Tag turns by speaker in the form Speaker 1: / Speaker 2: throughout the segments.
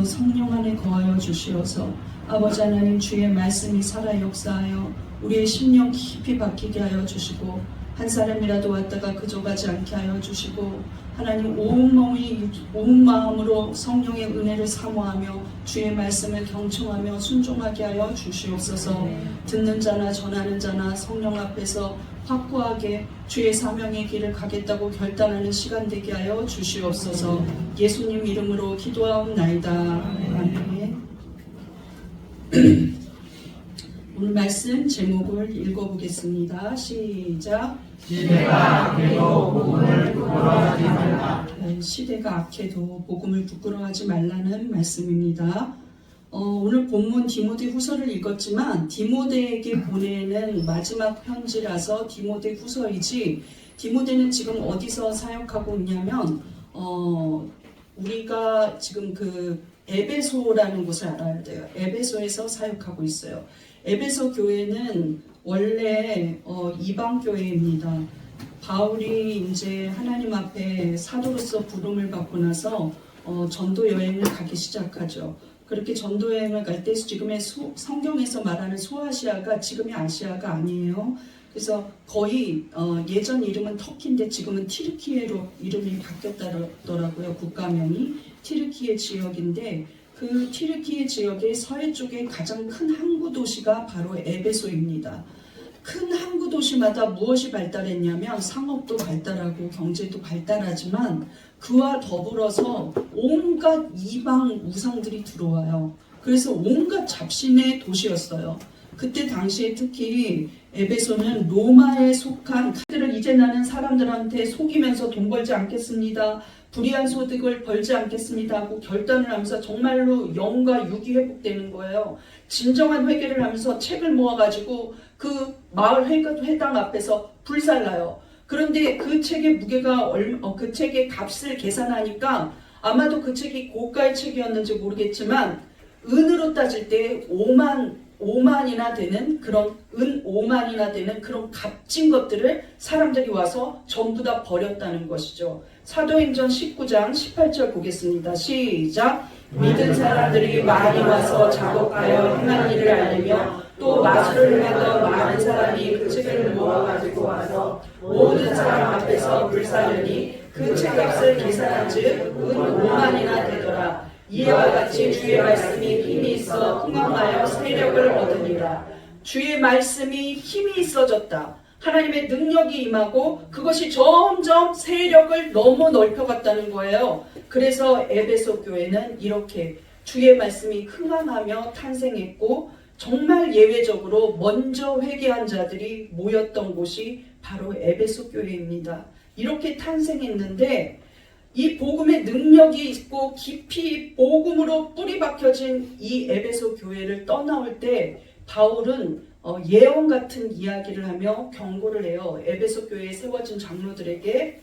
Speaker 1: 성령 안에 거하여 주시어서 아버지 하나님 주의 말씀이 살아 역사하여 우리의 심령 깊이 박히게 하여 주시고 한 사람이라도 왔다가 그저 가지 않게 하여 주시고 하나님 온 마음으로 성령의 은혜를 사모하며 주의 말씀을 경청하며 순종하게 하여 주시옵소서. 듣는 자나 전하는 자나 성령 앞에서 확고하게 주의 사명의 길을 가겠다고 결단하는 시간 되게 하여 주시옵소서. 예수님 이름으로 기도하옵나이다. 아멘. 오늘 말씀 제목을 읽어보겠습니다. 시작.
Speaker 2: 시대가 악해도 복음을 부끄러워하지 말라.
Speaker 1: 시대가 악해도 복음을 부끄러워하지 말라는 말씀입니다. 오늘 본문 디모데 후서를 읽었지만 디모데에게 보내는 마지막 편지라서 디모데 후서이지 디모데는 지금 어디서 사역하고 있냐면 우리가 지금 그 에베소라는 곳을 알아야 돼요. 에베소에서 사역하고 있어요. 에베소 교회는 원래 이방 교회입니다. 바울이 이제 하나님 앞에 사도로서 부름을 받고 나서 전도 여행을 가기 시작하죠. 그렇게 전도 여행을 갈 때 지금의 성경에서 말하는 소아시아가 지금의 아시아가 아니에요. 그래서 거의 예전 이름은 터키인데 지금은 티르키예로 이름이 바뀌었더라고요. 국가명이 티르키예 지역인데 그 티르키예 지역의 서해 쪽에 가장 큰 항구 도시가 바로 에베소입니다. 큰 항구 도시마다 무엇이 발달했냐면 상업도 발달하고 경제도 발달하지만 그와 더불어서 온갖 이방 우상들이 들어와요. 그래서 온갖 잡신의 도시였어요. 그때 당시에 특히 에베소는 로마에 속한 카드를 이제 나는 사람들한테 속이면서 돈 벌지 않겠습니다. 불의한 소득을 벌지 않겠습니다 하고 결단을 하면서 정말로 영과 육이 회복되는 거예요. 진정한 회개를 하면서 책을 모아가지고 그 마을 회당 앞에서 불살라요. 그런데 그 책의 무게가 그 책의 값을 계산하니까 아마도 그 책이 고가의 책이었는지 모르겠지만 은으로 따질 때 5만이나 되는 그런 은 5만이나 되는 그런 값진 것들을 사람들이 와서 전부 다 버렸다는 것이죠. 사도행전 19장 18절 보겠습니다. 시작. 믿은 사람들이 많이 와서 작업하여 행한 일을 알리며 또 마술을 행하던 많은 사람이 그 책을 모아가지고 와서 모든 사람 앞에서 불사르니 그 책값을 계산한즉 은 5만이나 되더라. 이와 같이 주의 말씀이 힘이 있어 흥황하여 세력을 얻으니라. 주의 말씀이 힘이 있어졌다. 하나님의 능력이 임하고 그것이 점점 세력을 너무 넓혀갔다는 거예요. 그래서 에베소 교회는 이렇게 주의 말씀이 흥황하며 탄생했고 정말 예외적으로 먼저 회개한 자들이 모였던 곳이 바로 에베소 교회입니다. 이렇게 탄생했는데 이 복음의 능력이 있고 깊이 복음으로 뿌리 박혀진 이 에베소 교회를 떠나올 때 바울은 예언 같은 이야기를 하며 경고를 해요. 에베소 교회에 세워진 장로들에게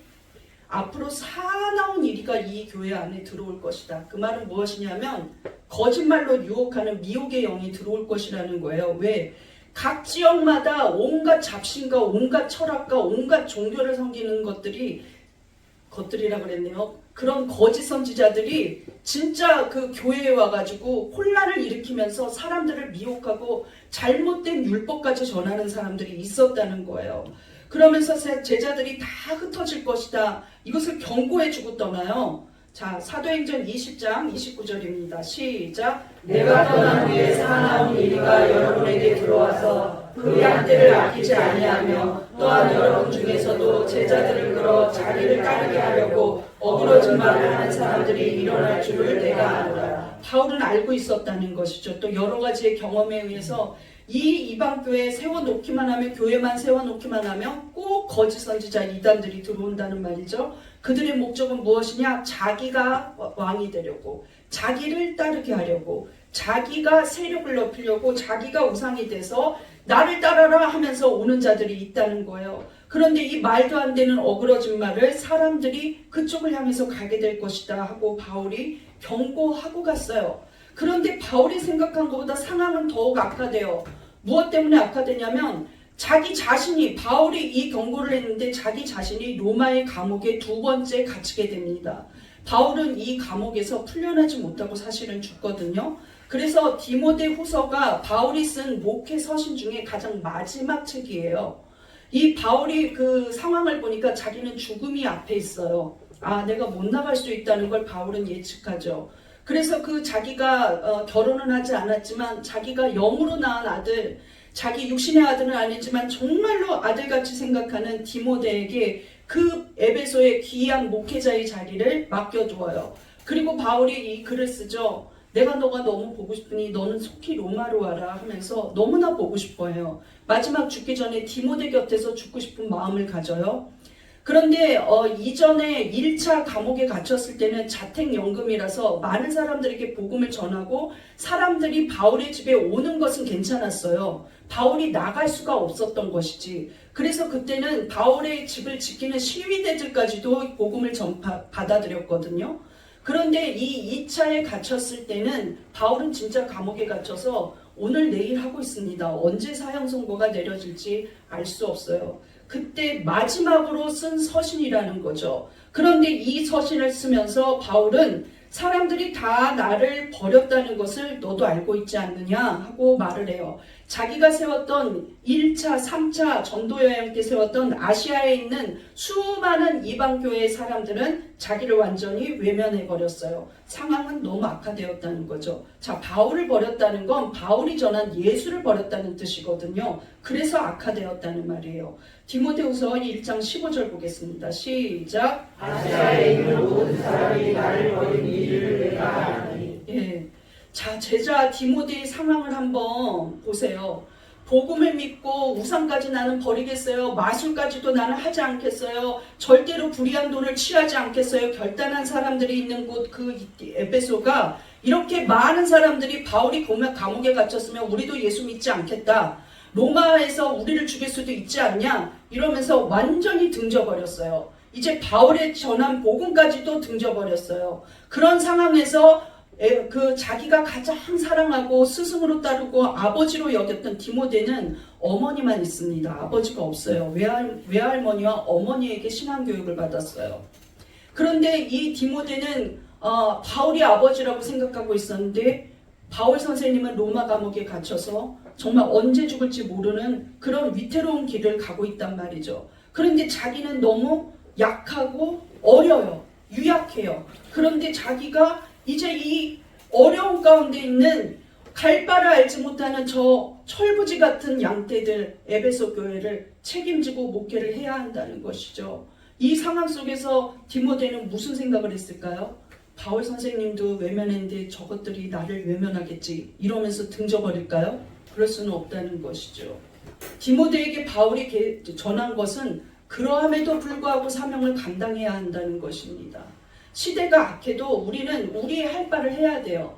Speaker 1: 앞으로 사나운 이리가 이 교회 안에 들어올 것이다. 그 말은 무엇이냐면 거짓말로 유혹하는 미혹의 영이 들어올 것이라는 거예요. 왜? 각 지역마다 온갖 잡신과 온갖 철학과 온갖 종교를 섬기는 것들이라 그랬네요. 그런 거짓 선지자들이 진짜 그 교회에 와가지고 혼란을 일으키면서 사람들을 미혹하고 잘못된 율법까지 전하는 사람들이 있었다는 거예요. 그러면서 제자들이 다 흩어질 것이다. 이것을 경고해주고 떠나요. 자, 사도행전 20장 29절입니다. 시작.
Speaker 2: 내가 떠난 후에 사나운 이리가 여러분에게 들어와서 그 양떼를 아끼지 아니하며 또한 여러분 중에서도 제자들을 끌어 자기를 따르게 하려고 어그러진 말을 하는 사람들이 일어날 줄을 내가 아노라.
Speaker 1: 바울은 알고 있었다는 것이죠. 또 여러 가지의 경험에 의해서 이 이방교회 세워놓기만 하면 교회만 세워놓기만 하면 꼭 거짓 선지자 이단들이 들어온다는 말이죠. 그들의 목적은 무엇이냐? 자기가 왕이 되려고, 자기를 따르게 하려고, 자기가 세력을 높이려고, 자기가 우상이 돼서 나를 따라라 하면서 오는 자들이 있다는 거예요. 그런데 이 말도 안 되는 어그러진 말을 사람들이 그쪽을 향해서 가게 될 것이다 하고 바울이 경고하고 갔어요. 그런데 바울이 생각한 것보다 상황은 더욱 악화돼요. 무엇 때문에 악화되냐면 자기 자신이, 바울이 이 경고를 했는데 자기 자신이 로마의 감옥에 두 번째 갇히게 됩니다. 바울은 이 감옥에서 풀려나지 못하고 사실은 죽거든요. 그래서 디모데 후서가 바울이 쓴 목회 서신 중에 가장 마지막 책이에요. 이 바울이 그 상황을 보니까 자기는 죽음이 앞에 있어요. 아, 내가 못 나갈 수 있다는 걸 바울은 예측하죠. 그래서 그 자기가 결혼은 하지 않았지만 자기가 영으로 낳은 아들, 자기 육신의 아들은 아니지만 정말로 아들같이 생각하는 디모데에게 그 에베소의 귀한 목회자의 자리를 맡겨두어요. 그리고 바울이 이 글을 쓰죠. 내가 너가 너무 보고 싶으니 너는 속히 로마로 와라 하면서 너무나 보고 싶어해요. 마지막 죽기 전에 디모데 곁에서 죽고 싶은 마음을 가져요. 그런데 이전에 1차 감옥에 갇혔을 때는 자택연금이라서 많은 사람들에게 복음을 전하고 사람들이 바울의 집에 오는 것은 괜찮았어요. 바울이 나갈 수가 없었던 것이지. 그래서 그때는 바울의 집을 지키는 시위대들까지도 복음을 받아들였거든요. 그런데 이 2차에 갇혔을 때는 바울은 진짜 감옥에 갇혀서 오늘 내일 하고 있습니다. 언제 사형 선고가 내려질지 알 수 없어요. 그때 마지막으로 쓴 서신이라는 거죠. 그런데 이 서신을 쓰면서 바울은 사람들이 다 나를 버렸다는 것을 너도 알고 있지 않느냐 하고 말을 해요. 자기가 세웠던 1차, 3차 전도여행 때 세웠던 아시아에 있는 수많은 이방교회의 사람들은 자기를 완전히 외면해버렸어요. 상황은 너무 악화되었다는 거죠. 자, 바울을 버렸다는 건 바울이 전한 예수를 버렸다는 뜻이거든요. 그래서 악화되었다는 말이에요. 디모데후서 1장 15절 보겠습니다. 시작.
Speaker 2: 아시아에 있는 모든 사람이 나를 버린 일을 내가 아니.
Speaker 1: 예. 자, 제자 디모데의 상황을 한번 보세요. 복음을 믿고 우상까지 나는 버리겠어요. 마술까지도 나는 하지 않겠어요. 절대로 불의한 돈을 취하지 않겠어요. 결단한 사람들이 있는 곳 그 에베소가 이렇게 많은 사람들이 바울이 감옥에 갇혔으면 우리도 예수 믿지 않겠다. 로마에서 우리를 죽일 수도 있지 않냐? 이러면서 완전히 등져버렸어요. 이제 바울의 전한 복음까지도 등져버렸어요. 그런 상황에서 그 자기가 가장 사랑하고 스승으로 따르고 아버지로 여겼던 디모데는 어머니만 있습니다. 아버지가 없어요. 외할머니와 어머니에게 신앙교육을 받았어요. 그런데 이 디모데는 바울이 아버지라고 생각하고 있었는데 바울 선생님은 로마 감옥에 갇혀서 정말 언제 죽을지 모르는 그런 위태로운 길을 가고 있단 말이죠. 그런데 자기는 너무 약하고 어려요. 유약해요. 그런데 자기가 이제 이 어려운 가운데 있는 갈 바를 알지 못하는 저 철부지 같은 양떼들 에베소 교회를 책임지고 목회를 해야 한다는 것이죠. 이 상황 속에서 디모데는 무슨 생각을 했을까요? 바울 선생님도 외면했는데 저것들이 나를 외면하겠지 이러면서 등져버릴까요? 그럴 수는 없다는 것이죠. 디모데에게 바울이 전한 것은 그러함에도 불구하고 사명을 감당해야 한다는 것입니다. 시대가 악해도 우리는 우리의 할 바를 해야 돼요.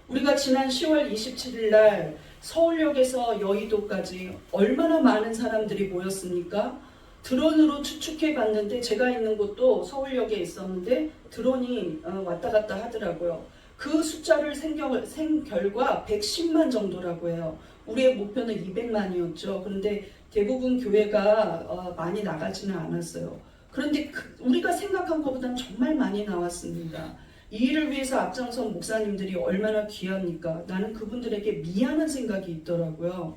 Speaker 1: 우리가 지난 10월 27일 날 서울역에서 여의도까지 얼마나 많은 사람들이 모였습니까? 드론으로 추측해 봤는데 제가 있는 곳도 서울역에 있었는데 드론이 왔다 갔다 하더라고요. 그 숫자를 생결과 110만 정도라고 해요. 우리의 목표는 200만이었죠. 그런데 대부분 교회가 많이 나가지는 않았어요. 그런데 우리가 생각한 것보다는 정말 많이 나왔습니다. 이 일을 위해서 앞장선 목사님들이 얼마나 귀합니까? 나는 그분들에게 미안한 생각이 있더라고요.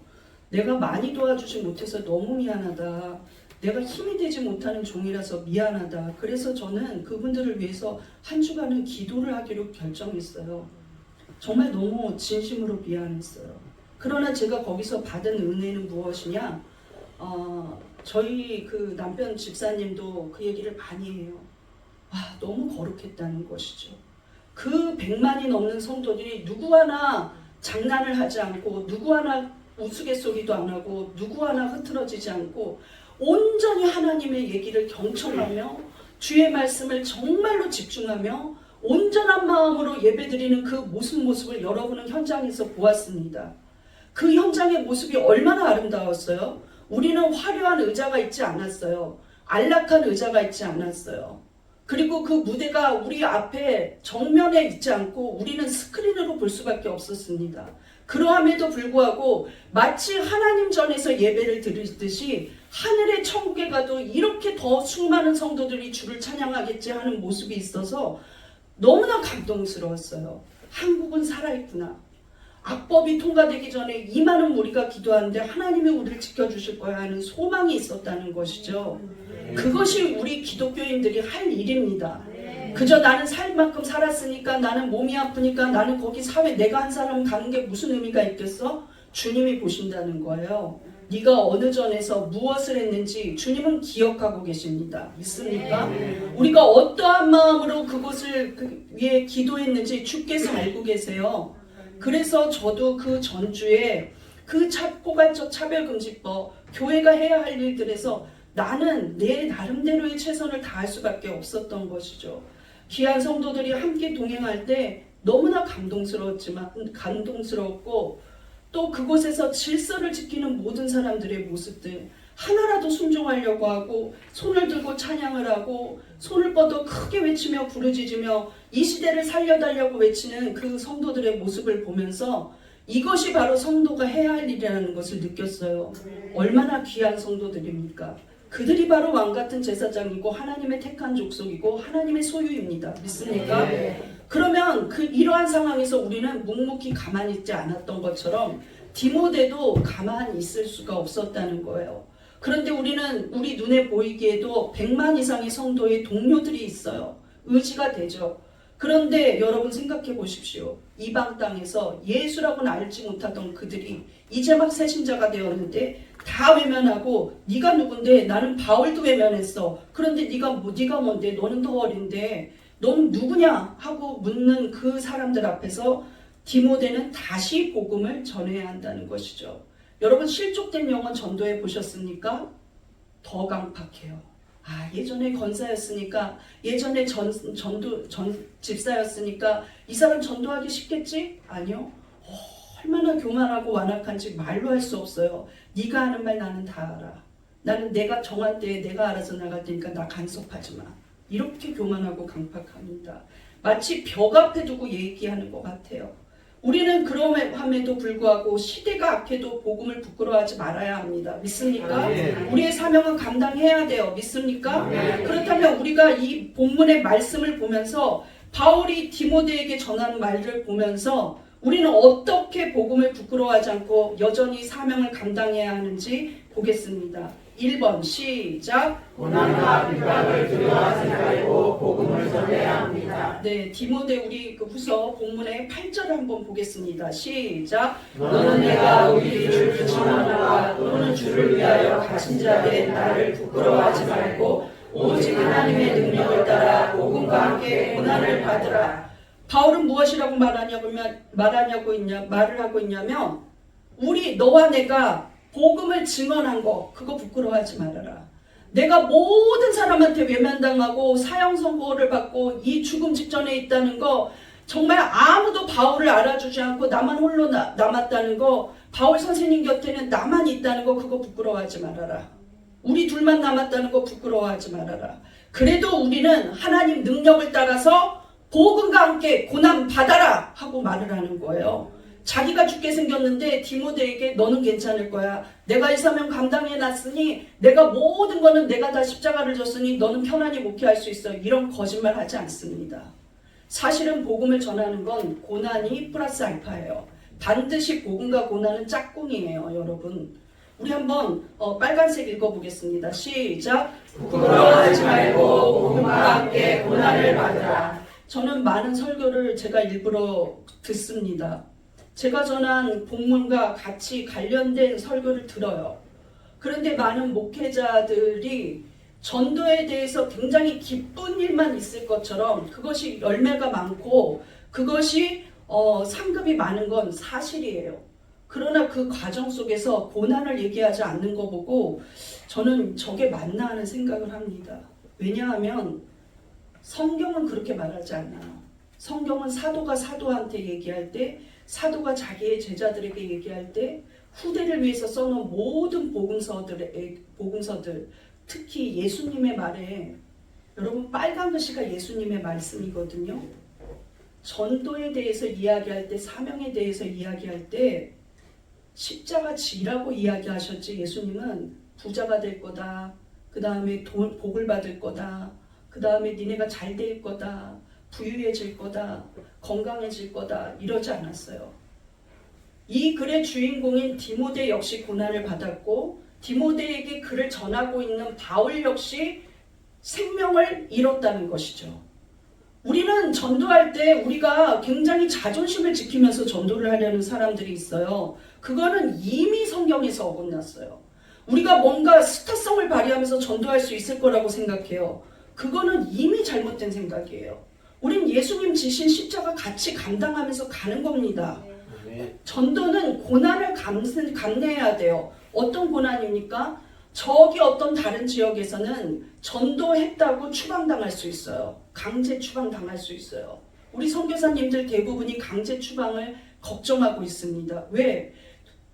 Speaker 1: 내가 많이 도와주지 못해서 너무 미안하다. 내가 힘이 되지 못하는 종이라서 미안하다. 그래서 저는 그분들을 위해서 한 주간은 기도를 하기로 결정했어요. 정말 너무 진심으로 미안했어요. 그러나 제가 거기서 받은 은혜는 무엇이냐? 저희 그 남편 집사님도 그 얘기를 많이 해요. 너무 거룩했다는 것이죠. 그 100만이 넘는 성도들이 누구 하나 장난을 하지 않고 누구 하나 우스갯소리도 안 하고 누구 하나 흐트러지지 않고 온전히 하나님의 얘기를 경청하며 주의 말씀을 정말로 집중하며 온전한 마음으로 예배드리는 그 모습을 여러분은 현장에서 보았습니다. 그 현장의 모습이 얼마나 아름다웠어요? 우리는 화려한 의자가 있지 않았어요. 안락한 의자가 있지 않았어요. 그리고 그 무대가 우리 앞에 정면에 있지 않고 우리는 스크린으로 볼 수밖에 없었습니다. 그러함에도 불구하고 마치 하나님 전에서 예배를 드리듯이 하늘의 천국에 가도 이렇게 더 수많은 성도들이 주를 찬양하겠지 하는 모습이 있어서 너무나 감동스러웠어요. 한국은 살아있구나. 악법이 통과되기 전에 이 많은 무리가 기도하는데 하나님이 우리를 지켜주실 거야 하는 소망이 있었다는 것이죠. 그것이 우리 기독교인들이 할 일입니다. 그저 나는 살 만큼 살았으니까, 나는 몸이 아프니까, 나는 거기 사회 내가 한 사람 가는 게 무슨 의미가 있겠어? 주님이 보신다는 거예요. 네가 어느 전에서 무엇을 했는지 주님은 기억하고 계십니다. 믿습니까? 우리가 어떠한 마음으로 그곳을 위해 기도했는지 주께서 알고 계세요. 그래서 저도 그 전주에 그 포괄적 차별금지법, 교회가 해야 할 일들에서 나는 내 나름대로의 최선을 다할 수밖에 없었던 것이죠. 귀한 성도들이 함께 동행할 때 너무나 감동스러웠고, 또 그곳에서 질서를 지키는 모든 사람들의 모습들, 하나라도 순종하려고 하고 손을 들고 찬양을 하고 손을 뻗어 크게 외치며 부르짖으며 이 시대를 살려달라고 외치는 그 성도들의 모습을 보면서 이것이 바로 성도가 해야 할 일이라는 것을 느꼈어요. 얼마나 귀한 성도들입니까? 그들이 바로 왕같은 제사장이고 하나님의 택한 족속이고 하나님의 소유입니다. 믿습니까? 그러면 이러한 상황에서 우리는 묵묵히 가만히 있지 않았던 것처럼 디모데도 가만히 있을 수가 없었다는 거예요. 그런데 우리는 우리 눈에 보이기에도 100만 이상의 성도의 동료들이 있어요. 의지가 되죠. 그런데 여러분 생각해 보십시오. 이방 땅에서 예수라고는 알지 못하던 그들이 이제 막 새신자가 되었는데 다 외면하고 네가 누군데? 나는 바울도 외면했어. 그런데 네가 뭔데? 너는 더 어린데 너는 누구냐? 하고 묻는 그 사람들 앞에서 디모데는 다시 복음을 전해야 한다는 것이죠. 여러분 실족된 영혼 전도해 보셨습니까? 더 강팍해요. 예전에 권사였으니까, 예전에 집사였으니까 이 사람 전도하기 쉽겠지? 아니요. 얼마나 교만하고 완악한지 말로 할 수 없어요. 네가 하는 말 나는 다 알아. 나는 내가 정한 때에 내가 알아서 나갈 테니까 나 간섭하지 마. 이렇게 교만하고 강팍합니다. 마치 벽 앞에 두고 얘기하는 것 같아요. 우리는 그럼에도 불구하고 시대가 악해도 복음을 부끄러워하지 말아야 합니다. 믿습니까? 우리의 사명은 감당해야 돼요. 믿습니까? 그렇다면 우리가 이 본문의 말씀을 보면서 바울이 디모데에게 전하는 말을 보면서 우리는 어떻게 복음을 부끄러워하지 않고 여전히 사명을 감당해야 하는지 보겠습니다. 1번 시작.
Speaker 2: 고난과 비방을 두려워하지 말고 복음을 전해야 합니다.
Speaker 1: 네, 디모데 우리 후서 본문의 8절을 한번 보겠습니다. 시작.
Speaker 2: 너는 내가 우리 주를 청하노라. 너는 주를 위하여 갇힌 자된 나를 부끄러워하지 말고 오직 하나님의 능력을 따라 복음과 함께 고난을 받으라.
Speaker 1: 바울은 무엇이라고 말을 하고 있냐면 우리 너와 내가 복음을 증언한 거 그거 부끄러워하지 말아라. 내가 모든 사람한테 외면당하고 사형 선고를 받고 이 죽음 직전에 있다는 거, 정말 아무도 바울을 알아주지 않고 나만 홀로 남았다는 거, 바울 선생님 곁에는 나만 있다는 거 그거 부끄러워하지 말아라. 우리 둘만 남았다는 거 부끄러워하지 말아라. 그래도 우리는 하나님 능력을 따라서 복음과 함께 고난 받아라 하고 말을 하는 거예요. 자기가 죽게 생겼는데 디모데에게 너는 괜찮을 거야. 내가 이 사명 감당해놨으니 내가 모든 거는 내가 다 십자가를 졌으니 너는 편안히 목회할 수 있어. 이런 거짓말 하지 않습니다. 사실은 복음을 전하는 건 고난이 플러스 알파예요. 반드시 복음과 고난은 짝꿍이에요. 여러분 우리 한번 빨간색 읽어보겠습니다. 시작.
Speaker 2: 부끄러워하지 말고 복음과 함께 고난을 받으라.
Speaker 1: 저는 많은 설교를 제가 일부러 듣습니다. 제가 전한 본문과 같이 관련된 설교를 들어요. 그런데 많은 목회자들이 전도에 대해서 굉장히 기쁜 일만 있을 것처럼 그것이 열매가 많고 그것이 상급이 많은 건 사실이에요. 그러나 그 과정 속에서 고난을 얘기하지 않는 거 보고 저는 저게 맞나 하는 생각을 합니다. 왜냐하면 성경은 그렇게 말하지 않아요. 성경은 사도가 사도한테 얘기할 때, 사도가 자기의 제자들에게 얘기할 때, 후대를 위해서 써놓은 모든 복음서들, 특히 예수님의 말에, 여러분 빨간 글씨가 예수님의 말씀이거든요. 전도에 대해서 이야기할 때, 사명에 대해서 이야기할 때 십자가 지라고 이야기하셨지, 예수님은 부자가 될 거다, 그 다음에 복을 받을 거다, 그 다음에 니네가 잘 될 거다, 부유해질 거다, 건강해질 거다 이러지 않았어요. 이 글의 주인공인 디모데 역시 고난을 받았고 디모데에게 글을 전하고 있는 바울 역시 생명을 잃었다는 것이죠. 우리는 전도할 때 우리가 굉장히 자존심을 지키면서 전도를 하려는 사람들이 있어요. 그거는 이미 성경에서 어긋났어요. 우리가 뭔가 스타성을 발휘하면서 전도할 수 있을 거라고 생각해요. 그거는 이미 잘못된 생각이에요. 우린 예수님 지신 십자가 같이 감당하면서 가는 겁니다. 전도는 고난을 감내해야 돼요. 어떤 고난입니까? 저기 어떤 다른 지역에서는 전도했다고 추방당할 수 있어요. 강제 추방당할 수 있어요. 우리 선교사님들 대부분이 강제 추방을 걱정하고 있습니다. 왜?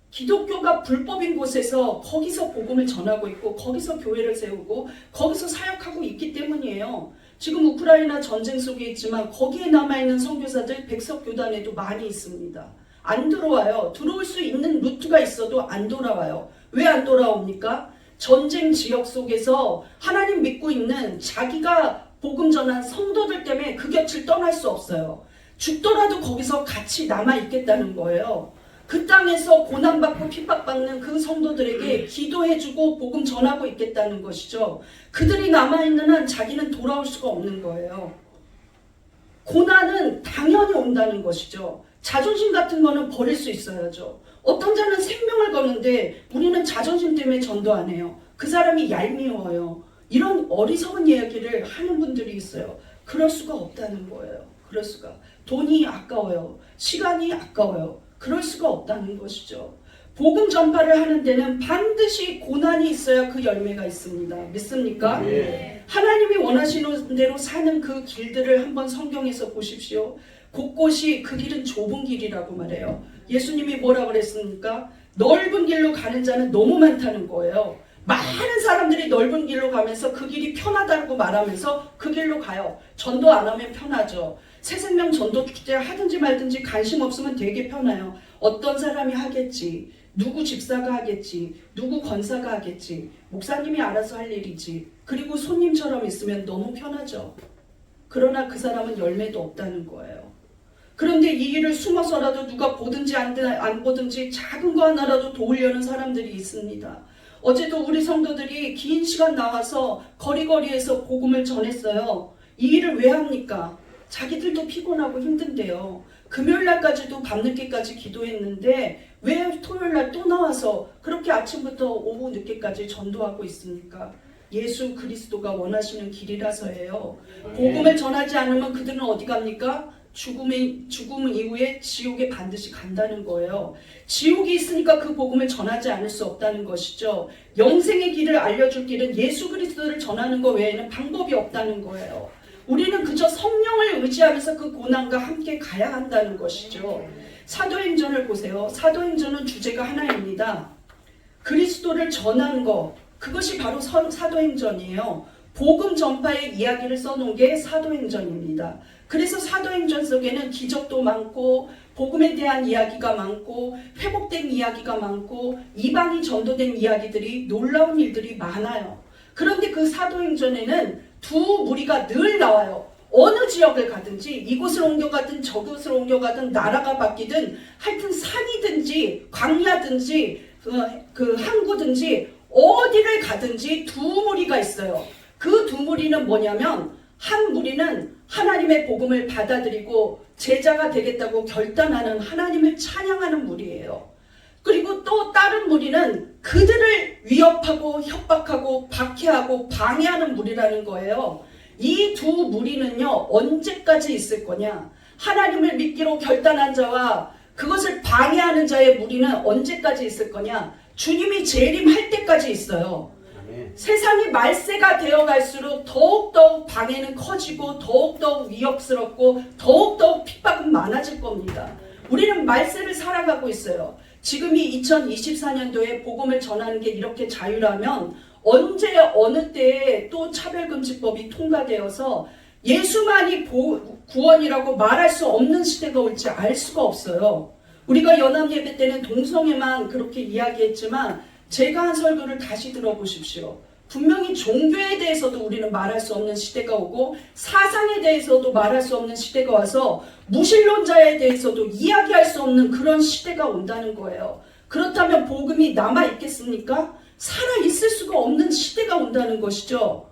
Speaker 1: 기독교가 불법인 곳에서 거기서 복음을 전하고 있고 거기서 교회를 세우고 거기서 사역하고 있기 때문이에요. 지금 우크라이나 전쟁 속에 있지만 거기에 남아있는 선교사들 백석교단에도 많이 있습니다. 안 들어와요. 들어올 수 있는 루트가 있어도 안 돌아와요. 왜 안 돌아옵니까? 전쟁 지역 속에서 하나님 믿고 있는 자기가 복음 전한 성도들 때문에 그 곁을 떠날 수 없어요. 죽더라도 거기서 같이 남아있겠다는 거예요. 그 땅에서 고난받고 핍박받는 그 성도들에게 기도해주고 복음 전하고 있겠다는 것이죠. 그들이 남아있는 한 자기는 돌아올 수가 없는 거예요. 고난은 당연히 온다는 것이죠. 자존심 같은 거는 버릴 수 있어야죠. 어떤 자는 생명을 거는데 우리는 자존심 때문에 전도 안 해요. 그 사람이 얄미워요. 이런 어리석은 이야기를 하는 분들이 있어요. 그럴 수가 없다는 거예요. 그럴 수가. 돈이 아까워요. 시간이 아까워요. 그럴 수가 없다는 것이죠. 복음 전파를 하는 데는 반드시 고난이 있어야 그 열매가 있습니다. 믿습니까?
Speaker 2: 네.
Speaker 1: 하나님이 원하시는 대로 사는 그 길들을 한번 성경에서 보십시오. 곳곳이 그 길은 좁은 길이라고 말해요. 예수님이 뭐라 그랬습니까? 넓은 길로 가는 자는 너무 많다는 거예요. 많은 사람들이 넓은 길로 가면서 그 길이 편하다고 말하면서 그 길로 가요. 전도 안 하면 편하죠. 새생명 전도 축제 하든지 말든지 관심 없으면 되게 편해요. 어떤 사람이 하겠지. 누구 집사가 하겠지. 누구 권사가 하겠지. 목사님이 알아서 할 일이지. 그리고 손님처럼 있으면 너무 편하죠. 그러나 그 사람은 열매도 없다는 거예요. 그런데 이 일을 숨어서라도 누가 보든지 안 보든지 작은 거 하나라도 도우려는 사람들이 있습니다. 어제도 우리 성도들이 긴 시간 나와서 거리거리에서 복음을 전했어요. 이 일을 왜 합니까? 자기들도 피곤하고 힘든데요. 금요일날까지도 밤늦게까지 기도했는데 왜 토요일날 또 나와서 그렇게 아침부터 오후 늦게까지 전도하고 있습니까? 예수 그리스도가 원하시는 길이라서예요. 복음을 전하지 않으면 그들은 어디 갑니까? 죽음 이후에 지옥에 반드시 간다는 거예요. 지옥이 있으니까 그 복음을 전하지 않을 수 없다는 것이죠. 영생의 길을 알려줄 길은 예수 그리스도를 전하는 것 외에는 방법이 없다는 거예요. 우리는 그저 성령을 의지하면서 그 고난과 함께 가야 한다는 것이죠. 사도행전을 보세요. 사도행전은 주제가 하나입니다. 그리스도를 전하는 것, 그것이 바로 사도행전이에요. 복음 전파의 이야기를 써놓은 게 사도행전입니다. 그래서 사도행전 속에는 기적도 많고 복음에 대한 이야기가 많고 회복된 이야기가 많고 이방이 전도된 이야기들이 놀라운 일들이 많아요. 그런데 그 사도행전에는 두 무리가 늘 나와요. 어느 지역을 가든지 이곳을 옮겨가든 저곳을 옮겨가든 나라가 바뀌든 하여튼 산이든지 광야든지 그 항구든지 어디를 가든지 두 무리가 있어요. 그 두 무리는 뭐냐면 한 무리는 하나님의 복음을 받아들이고 제자가 되겠다고 결단하는 하나님을 찬양하는 무리예요. 그리고 또 다른 무리는 그들을 위협하고 협박하고 박해하고 방해하는 무리라는 거예요. 이 두 무리는요, 언제까지 있을 거냐? 하나님을 믿기로 결단한 자와 그것을 방해하는 자의 무리는 언제까지 있을 거냐? 주님이 재림할 때까지 있어요. 세상이 말세가 되어갈수록 더욱더욱 방해는 커지고 더욱더욱 위협스럽고 더욱더욱 핍박은 많아질 겁니다. 우리는 말세를 살아가고 있어요. 지금이 2024년도에 복음을 전하는 게 이렇게 자유라면 언제 어느 때에 또 차별금지법이 통과되어서 예수만이 구원이라고 말할 수 없는 시대가 올지 알 수가 없어요. 우리가 연합예배 때는 동성애만 그렇게 이야기했지만 제가 한 설교를 다시 들어보십시오. 분명히 종교에 대해서도 우리는 말할 수 없는 시대가 오고 사상에 대해서도 말할 수 없는 시대가 와서 무신론자에 대해서도 이야기할 수 없는 그런 시대가 온다는 거예요. 그렇다면 복음이 남아있겠습니까? 살아있을 수가 없는 시대가 온다는 것이죠.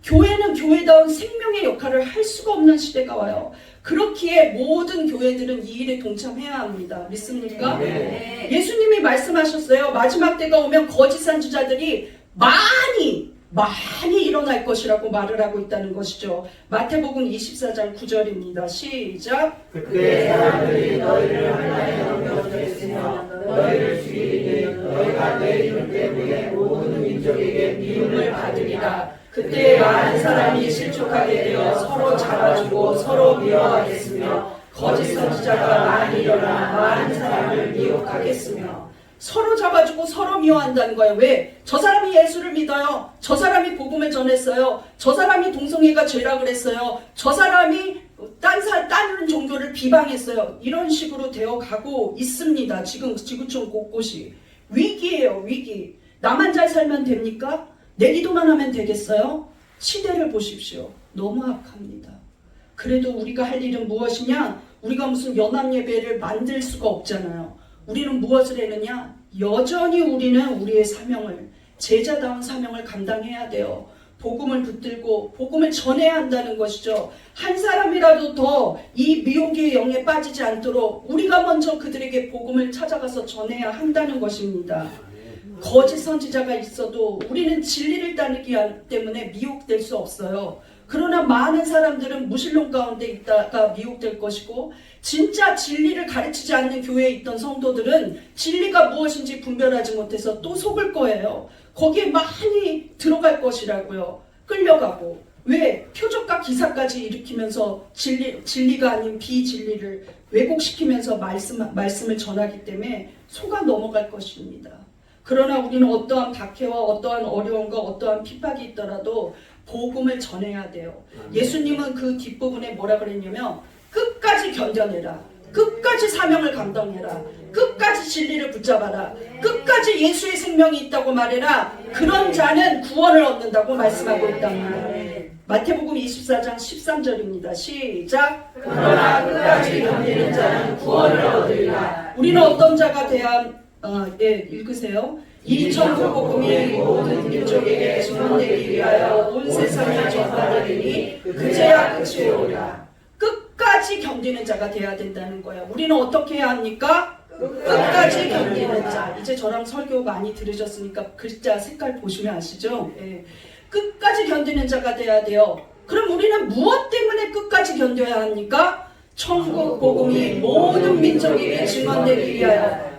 Speaker 1: 교회는 교회다운 생명의 역할을 할 수가 없는 시대가 와요. 그렇기에 모든 교회들은 이 일에 동참해야 합니다. 믿습니까?
Speaker 2: 네.
Speaker 1: 예수님이 말씀하셨어요. 마지막 때가 오면 거짓 선지자들이 많이 일어날 것이라고 말을 하고 있다는 것이죠. 마태복음 24장 9절입니다. 시작.
Speaker 2: 그때 사람들이 너희를 하나의 영역으로 했으며 너희를 죽이리니 너희가 내 이름 때문에 모든 민족에게 미움을 받으리라. 그때 많은 사람이 실족하게 되어 서로 잡아주고 서로 미워하겠으며 거짓 선지자가 많이 일어나 많은 사람을 미혹하겠으며.
Speaker 1: 서로 잡아주고 서로 미워한다는 거예요. 왜? 저 사람이 예수를 믿어요. 저 사람이 복음을 전했어요. 저 사람이 동성애가 죄라 그랬어요. 저 사람이 다른 종교를 비방했어요. 이런 식으로 되어가고 있습니다. 지금 지구촌 곳곳이. 위기예요. 위기. 나만 잘 살면 됩니까? 내 기도만 하면 되겠어요? 시대를 보십시오. 너무 악합니다. 그래도 우리가 할 일은 무엇이냐? 우리가 무슨 연합예배를 만들 수가 없잖아요. 우리는 무엇을 했느냐? 여전히 우리는 우리의 사명을, 제자다운 사명을 감당해야 돼요. 복음을 붙들고 복음을 전해야 한다는 것이죠. 한 사람이라도 더 이 미혹의 영에 빠지지 않도록 우리가 먼저 그들에게 복음을 찾아가서 전해야 한다는 것입니다. 거짓 선지자가 있어도 우리는 진리를 따르기 때문에 미혹될 수 없어요. 그러나 많은 사람들은 무신론 가운데 있다가 미혹될 것이고 진짜 진리를 가르치지 않는 교회에 있던 성도들은 진리가 무엇인지 분별하지 못해서 또 속을 거예요. 거기에 많이 들어갈 것이라고요. 끌려가고. 왜? 표적과 기사까지 일으키면서 진리가 아닌 비진리를 왜곡시키면서 말씀을 전하기 때문에 속아 넘어갈 것입니다. 그러나 우리는 어떠한 박해와 어떠한 어려움과 어떠한 핍박이 있더라도 복음을 전해야 돼요. 예수님은 그 뒷부분에 뭐라 그랬냐면 끝까지 견뎌내라. 끝까지 사명을 감당해라. 끝까지 진리를 붙잡아라. 끝까지 예수의 생명이 있다고 말해라. 그런 자는 구원을 얻는다고 말씀하고 있답니다. 마태복음 24장 13절입니다. 시작.
Speaker 2: 그러나 끝까지 견디는 자는 구원을 얻으리라.
Speaker 1: 우리는 어떤 자가 돼야 읽으세요. 이 천국 복음이 모든 민족에게 전하되기 위하여 온 세상에 전파되리니 그제야 끝이 오리라. 끝까지 견디는 자가 돼야 된다는 거예요. 우리는 어떻게 해야 합니까? 끝까지 견디는 자. 이제 저랑 설교 많이 들으셨으니까 글자 색깔 보시면 아시죠? 예. 끝까지 견디는 자가 돼야 돼요. 그럼 우리는 무엇 때문에 끝까지 견뎌야 합니까? 천국 복음이 모든 민족에게 증언되기 위하여.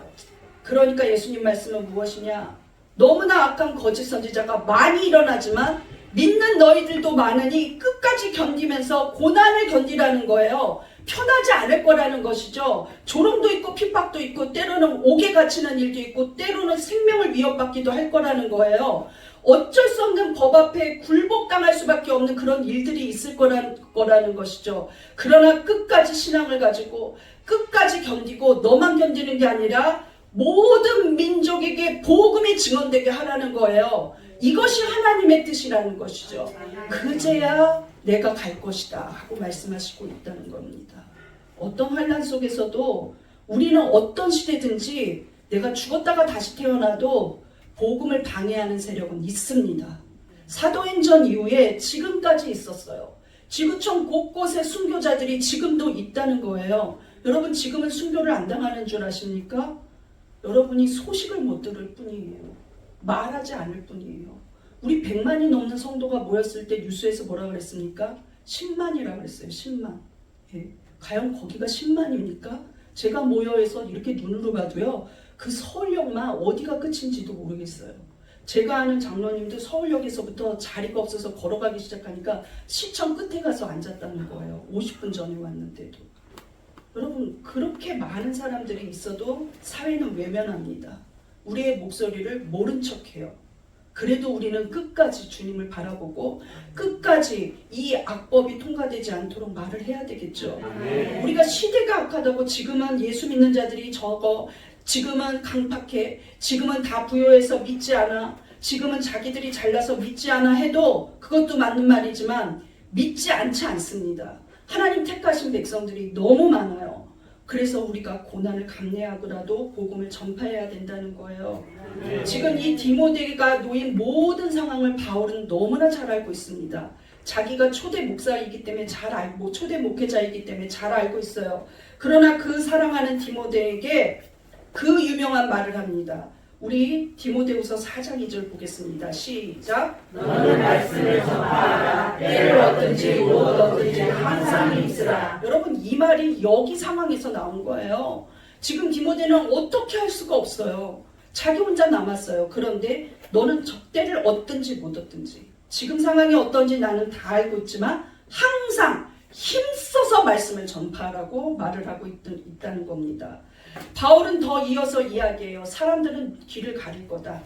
Speaker 1: 그러니까 예수님 말씀은 무엇이냐? 너무나 악한 거짓 선지자가 많이 일어나지만 믿는 너희들도 많으니 끝까지 견디면서 고난을 견디라는 거예요. 편하지 않을 거라는 것이죠. 조롱도 있고 핍박도 있고 때로는 옥에 갇히는 일도 있고 때로는 생명을 위협받기도 할 거라는 거예요. 어쩔 수 없는 법 앞에 굴복당할 수밖에 없는 그런 일들이 있을 거라는 것이죠. 그러나 끝까지 신앙을 가지고 끝까지 견디고 너만 견디는 게 아니라 모든 민족에게 복음이 증언되게 하라는 거예요. 이것이 하나님의 뜻이라는 것이죠. 그제야 내가 갈 것이다 하고 말씀하시고 있다는 겁니다. 어떤 환난 속에서도 우리는 어떤 시대든지 내가 죽었다가 다시 태어나도 복음을 방해하는 세력은 있습니다. 사도행전 이후에 지금까지 있었어요. 지구촌 곳곳에 순교자들이 지금도 있다는 거예요. 여러분 지금은 순교를 안 당하는 줄 아십니까? 여러분이 소식을 못 들을 뿐이에요. 말하지 않을 뿐이에요. 우리 100만이 넘는 성도가 모였을 때 뉴스에서 뭐라 그랬습니까? 10만이라 그랬어요. 10만. 예. 과연 거기가 10만입니까? 제가 모여서 이렇게 눈으로 봐도요. 그 서울역만 어디가 끝인지도 모르겠어요. 제가 아는 장로님도 서울역에서부터 자리가 없어서 걸어가기 시작하니까 시청 끝에 가서 앉았다는 거예요. 50분 전에 왔는데도. 여러분 그렇게 많은 사람들이 있어도 사회는 외면합니다. 우리의 목소리를 모른 척해요. 그래도 우리는 끝까지 주님을 바라보고 끝까지 이 악법이 통과되지 않도록 말을 해야 되겠죠. 우리가 시대가 악하다고 지금은 예수 믿는 자들이 적어, 지금은 강팍해, 지금은 다 부요해서 믿지 않아, 지금은 자기들이 잘나서 믿지 않아 해도 그것도 맞는 말이지만 믿지 않지 않습니다. 하나님 택하신 백성들이 너무 많아요. 그래서 우리가 고난을 감내하고라도 복음을 전파해야 된다는 거예요. 지금 이 디모데가 놓인 모든 상황을 바울은 너무나 잘 알고 있습니다. 자기가 초대 목사이기 때문에 잘 알고 초대 목회자이기 때문에 잘 알고 있어요. 그러나 그 사랑하는 디모데에게 그 유명한 말을 합니다. 우리 디모데후서 4장 2절 보겠습니다. 시작.
Speaker 2: 너는 말씀을 전파하라. 때를 얻든지 못 얻든지 항상 힘쓰라.
Speaker 1: 여러분 이 말이 여기 상황에서 나온 거예요. 지금 디모데는 어떻게 할 수가 없어요. 자기 혼자 남았어요. 그런데 너는 적대를 얻든지 못 얻든지 지금 상황이 어떤지 나는 다 알고 있지만 항상 힘써서 말씀을 전파하라고 말을 하고 있다는 겁니다. 바울은 더 이어서 이야기해요. 사람들은 길을 가릴 거다.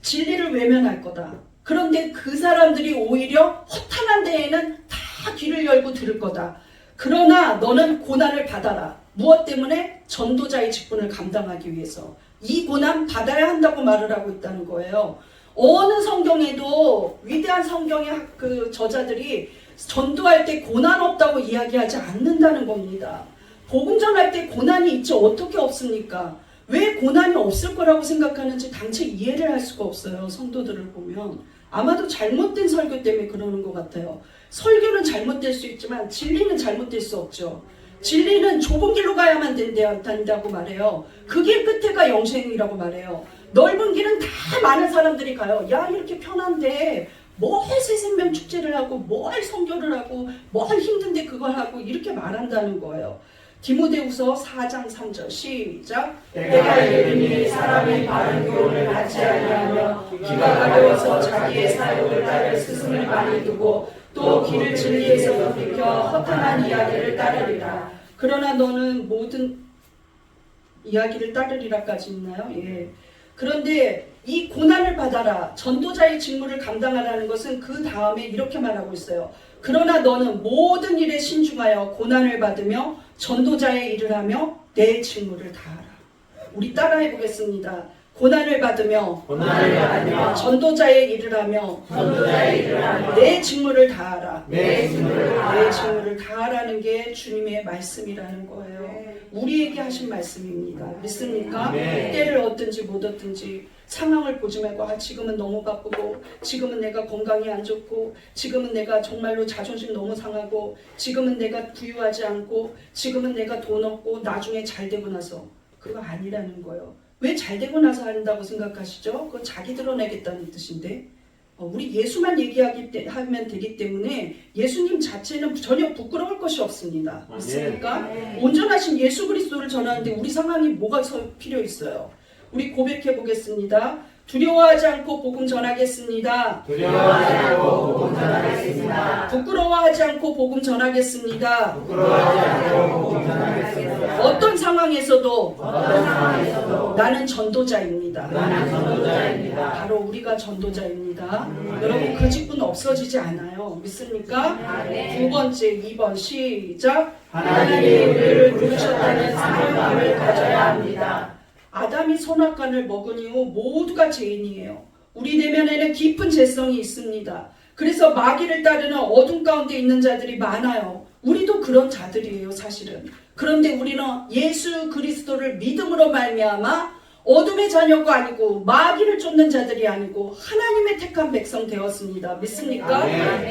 Speaker 1: 진리를 외면할 거다. 그런데 그 사람들이 오히려 허탄한 데에는 다 귀를 열고 들을 거다. 그러나 너는 고난을 받아라. 무엇 때문에? 전도자의 직분을 감당하기 위해서. 이 고난 받아야 한다고 말을 하고 있다는 거예요. 어느 성경에도 위대한 성경의 그 저자들이 전도할 때 고난 없다고 이야기하지 않는다는 겁니다. 복음 전할 때 고난이 있지 어떻게 없습니까? 왜 고난이 없을 거라고 생각하는지 당체 이해를 할 수가 없어요. 성도들을 보면. 아마도 잘못된 설교 때문에 그러는 것 같아요. 설교는 잘못될 수 있지만 진리는 잘못될 수 없죠. 진리는 좁은 길로 가야만 된다고 말해요. 그 길 끝에가 영생이라고 말해요. 넓은 길은 다 많은 사람들이 가요. 야 이렇게 편한데 뭘 새생명 축제를 하고 뭘 선교를 하고 뭘 힘든데 그걸 하고 이렇게 말한다는 거예요. 디모데후서 4장 3절 시작.
Speaker 2: 때가 이르니 사람이 바른 교훈을 갖지 아니하며 귀가 가려워서 자기의 사욕을 따를 스승을 많이 두고 또 길을 진리에서 비켜 허탄한 이야기를 따르리라.
Speaker 1: 그러나 너는 모든 이야기를 따르리라까지 있나요? 예. 그런데 이 고난을 받아라. 전도자의 직무를 감당하라는 것은 그 다음에 이렇게 말하고 있어요. 그러나 너는 모든 일에 신중하여 고난을 받으며 전도자의 일을 하며 내 직무를 다하라. 우리 따라해 보겠습니다. 고난을 받으며 전도자의 일을 하며 내 직무를 다하라. 내 직무를 다하라는 게 주님의 말씀이라는 거예요. 우리에게 하신 말씀입니다. 믿습니까? 때를 얻든지 못 얻든지 상황을 보지 말고 지금은 너무 바쁘고 지금은 내가 건강이 안 좋고 지금은 내가 정말로 자존심 너무 상하고 지금은 내가 부유하지 않고 지금은 내가 돈 없고 나중에 잘 되고 나서 그거 아니라는 거예요. 왜 잘 되고 나서 한다고 생각하시죠? 그거 자기 드러내겠다는 뜻인데 우리 예수만 하면 되기 때문에 예수님 자체는 전혀 부끄러울 것이 없습니다. 믿습니까? 온전하신 예수 그리스도를 전하는데 우리 상황이 뭐가 필요 있어요? 우리 고백해 보겠습니다. 두려워하지 않고 복음 전하겠습니다. 부끄러워하지 않고 복음 전하겠습니다. 어떤 상황에서도 나는 전도자입니다. 바로 우리가 전도자입니다. 여러분 그 직분 없어지지 않아요. 믿습니까? 두 번째, 2번 시작.
Speaker 2: 하나님이 우리를 부르셨다는 사명감을 가져야 합니다.
Speaker 1: 아담이 선악과를 먹은 이후 모두가 죄인이에요. 우리 내면에는 깊은 죄성이 있습니다. 그래서 마귀를 따르는 어둠 가운데 있는 자들이 많아요. 우리도 그런 자들이에요, 사실은. 그런데 우리는 예수 그리스도를 믿음으로 말미암아 어둠의 자녀가 아니고 마귀를 쫓는 자들이 아니고 하나님의 택한 백성 되었습니다. 믿습니까?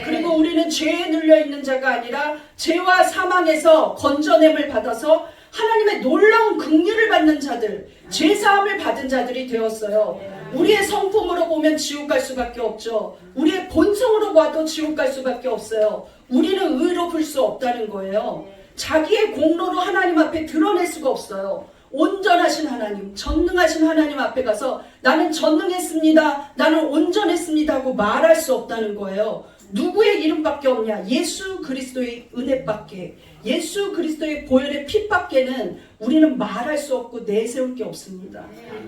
Speaker 1: 그리고 우리는 죄에 눌려있는 자가 아니라 죄와 사망에서 건져냄을 받아서 하나님의 놀라운 긍휼을 받는 자들, 죄사함을 받은 자들이 되었어요. 우리의 성품으로 보면 지옥 갈 수밖에 없죠. 우리의 본성으로 봐도 지옥 갈 수밖에 없어요. 우리는 의로 볼 수 없다는 거예요. 자기의 공로로 하나님 앞에 드러낼 수가 없어요. 온전하신 하나님, 전능하신 하나님 앞에 가서 나는 전능했습니다, 나는 온전했습니다 하고 말할 수 없다는 거예요. 누구의 이름밖에 없냐? 예수 그리스도의 은혜밖에, 예수 그리스도의 보혈의 피밖에는 우리는 말할 수 없고 내세울 게 없습니다.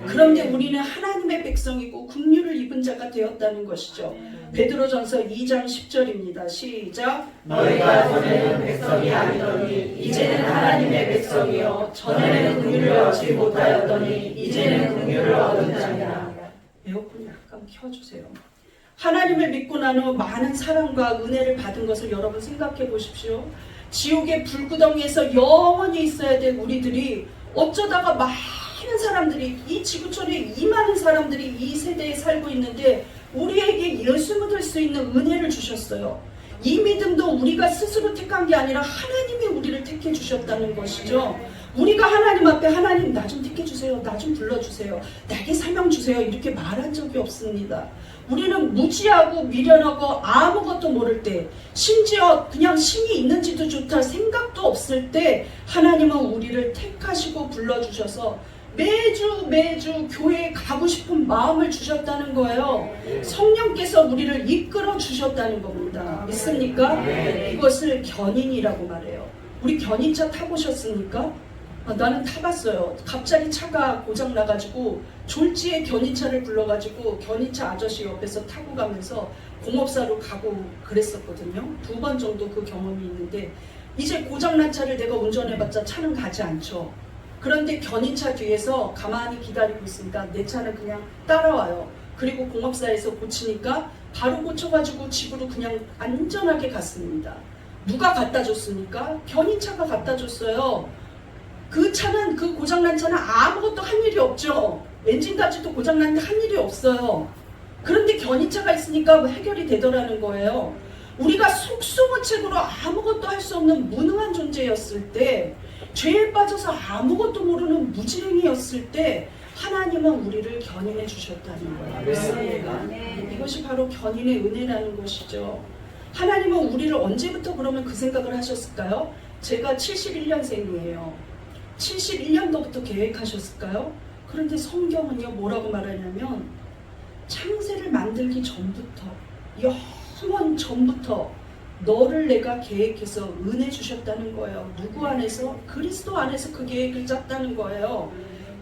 Speaker 1: 그런데 우리는 하나님의 백성이고 긍휼을 입은 자가 되었다는 것이죠. 베드로전서 2장 10절입니다. 시작.
Speaker 2: 너희가 전에는 백성이 아니더니 이제는 하나님의 백성이요 전에는 긍휼을 얻지 못하였더니 이제는 긍휼을 얻은 자니라.
Speaker 1: 에어컨이 약간 한번 켜주세요. 하나님을 믿고 난 후 많은 사랑과 은혜를 받은 것을 여러분 생각해 보십시오. 지옥의 불구덩이에서 영원히 있어야 될 우리들이 어쩌다가 많은 사람들이, 이 지구촌에 이 많은 사람들이 이 세대에 살고 있는데 우리에게 예수 믿을 수 있는 은혜를 주셨어요. 이 믿음도 우리가 스스로 택한 게 아니라 하나님이 우리를 택해 주셨다는 것이죠. 우리가 하나님 앞에 하나님 나 좀 택해 주세요, 나 좀 불러주세요, 나에게 사명 주세요 이렇게 말한 적이 없습니다. 우리는 무지하고 미련하고 아무것도 모를 때, 심지어 그냥 신이 있는지도 좋다 생각도 없을 때 하나님은 우리를 택하시고 불러주셔서 매주 교회에 가고 싶은 마음을 주셨다는 거예요. 성령께서 우리를 이끌어 주셨다는 겁니다. 믿습니까? 이것을 견인이라고 말해요. 우리 견인차 타보셨습니까? 나는 타봤어요. 갑자기 차가 고장 나가지고 졸지에 견인차를 불러가지고 견인차 아저씨 옆에서 타고 가면서 공업사로 가고 그랬었거든요. 2번 정도 그 경험이 있는데, 이제 고장난 차를 내가 운전해봤자 차는 가지 않죠. 그런데 견인차 뒤에서 가만히 기다리고 있으니까 내 차는 그냥 따라와요. 그리고 공업사에서 고치니까 바로 고쳐가지고 집으로 그냥 안전하게 갔습니다. 누가 갖다 줬습니까? 견인차가 갖다 줬어요. 그 차는, 그 고장난 차는 아무것도 한 일이 없죠. 엔진까지도 고장났는데 한 일이 없어요. 그런데 견인차가 있으니까 해결이 되더라는 거예요. 우리가 속수무책으로 아무것도 할 수 없는 무능한 존재였을 때, 죄에 빠져서 아무것도 모르는 무지랭이였을 때 하나님은 우리를 견인해 주셨다는 거예요. 그렇습니까? 이것이 바로 견인의 은혜라는 것이죠. 하나님은 우리를 언제부터 그러면 그 생각을 하셨을까요? 제가 71년생이에요. 71년도부터 계획하셨을까요? 그런데 성경은요 뭐라고 말하냐면, 창세를 만들기 전부터, 영원 전부터 너를 내가 계획해서 은혜 주셨다는 거예요. 누구 안에서? 그리스도 안에서 그 계획을 짰다는 거예요.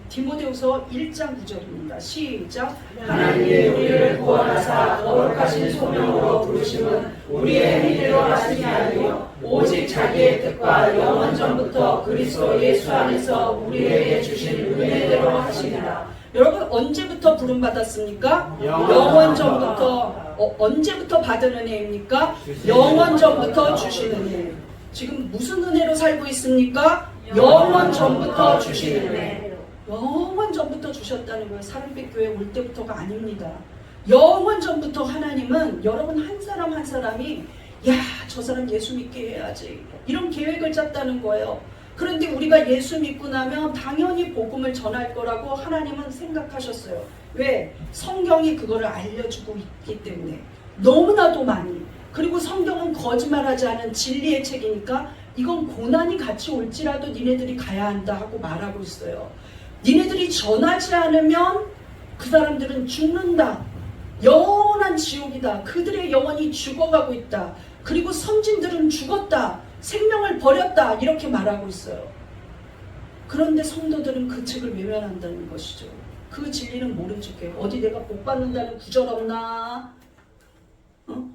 Speaker 1: 디모데후서 1장 9절입니다. 시작.
Speaker 2: 하나님이 우리를 구원하사 거룩하신 소명으로 부르심은 우리의 행위대로 하심이 아니요 오직 자기의 뜻과 영원 전부터 그리스도 예수 안에서 우리에게 주신 은혜대로 하심이라.
Speaker 1: 여러분 언제부터 부름받았습니까? 영원 전부터. 언제부터 받은 은혜입니까? 영원 전부터 주신 은혜. 지금 무슨 은혜로 살고 있습니까? 영원 전부터 주신 은혜. 영원 전부터 주셨다는 거예요. 사랑빛교회 올 때부터가 아닙니다. 영원 전부터 하나님은 여러분 한 사람 한 사람이 저 사람 예수 믿게 해야지 이런 계획을 짰다는 거예요. 그런데 우리가 예수 믿고 나면 당연히 복음을 전할 거라고 하나님은 생각하셨어요. 왜? 성경이 그거를 알려주고 있기 때문에. 너무나도 많이. 그리고 성경은 거짓말하지 않은 진리의 책이니까 이건 고난이 같이 올지라도 니네들이 가야 한다 하고 말하고 있어요. 니네들이 전하지 않으면 그 사람들은 죽는다. 영원한 지옥이다. 그들의 영혼이 죽어가고 있다. 그리고 선진들은 죽었다. 생명을 버렸다. 이렇게 말하고 있어요. 그런데 성도들은 그 책을 외면한다는 것이죠. 그 진리는 모른 척해요. 어디 내가 복 받는다는 구절 없나?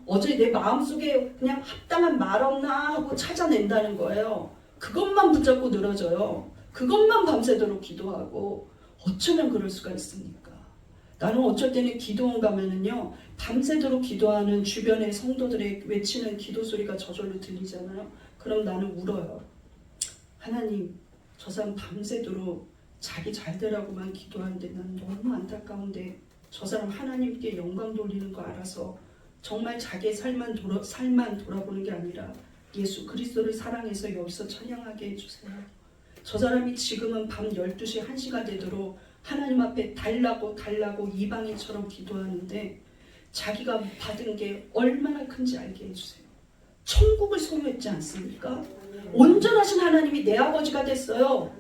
Speaker 1: 어제 내 마음속에 그냥 합당한 말 없나 하고 찾아낸다는 거예요. 그것만 붙잡고 늘어져요. 그것만 밤새도록 기도하고. 어쩌면 그럴 수가 있습니까? 나는 어쩔 때는 기도원 가면은요 밤새도록 기도하는 주변의 성도들의 외치는 기도 소리가 저절로 들리잖아요. 그럼 나는 울어요. 하나님, 저 사람 밤새도록 자기 잘 되라고만 기도하는데 난 너무 안타까운데 저 사람 하나님께 영광 돌리는 거 알아서 정말 자기의 삶만 돌아보는 게 아니라 예수 그리스도를 사랑해서 여기서 찬양하게 해주세요. 저 사람이 지금은 밤 12시 1시가 되도록 하나님 앞에 달라고 이방인처럼 기도하는데 자기가 받은 게 얼마나 큰지 알게 해주세요. 천국을 소유했지 않습니까? 온전하신 하나님이 내 아버지가 됐어요.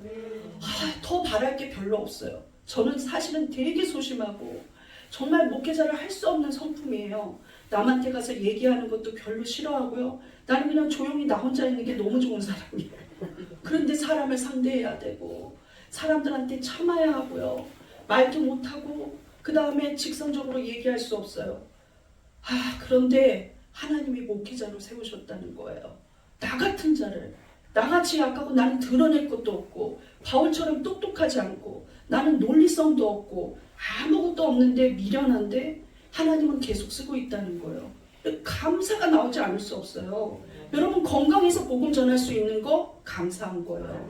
Speaker 1: 더 바랄 게 별로 없어요. 저는 사실은 되게 소심하고 정말 목회자를 할 수 없는 성품이에요. 남한테 가서 얘기하는 것도 별로 싫어하고요. 나는 그냥 조용히 나 혼자 있는 게 너무 좋은 사람이에요. 그런데 사람을 상대해야 되고 사람들한테 참아야 하고요. 말도 못하고 그 다음에 직선적으로 얘기할 수 없어요. 그런데 하나님이 목회자로 세우셨다는 거예요. 나 같은 자를. 나같이 약하고 나는 드러낼 것도 없고 바울처럼 똑똑하지 않고 나는 논리성도 없고 아무것도 없는데 미련한데 하나님은 계속 쓰고 있다는 거예요. 감사가 나오지 않을 수 없어요. 여러분 건강해서 복음 전할 수 있는 거 감사한 거예요.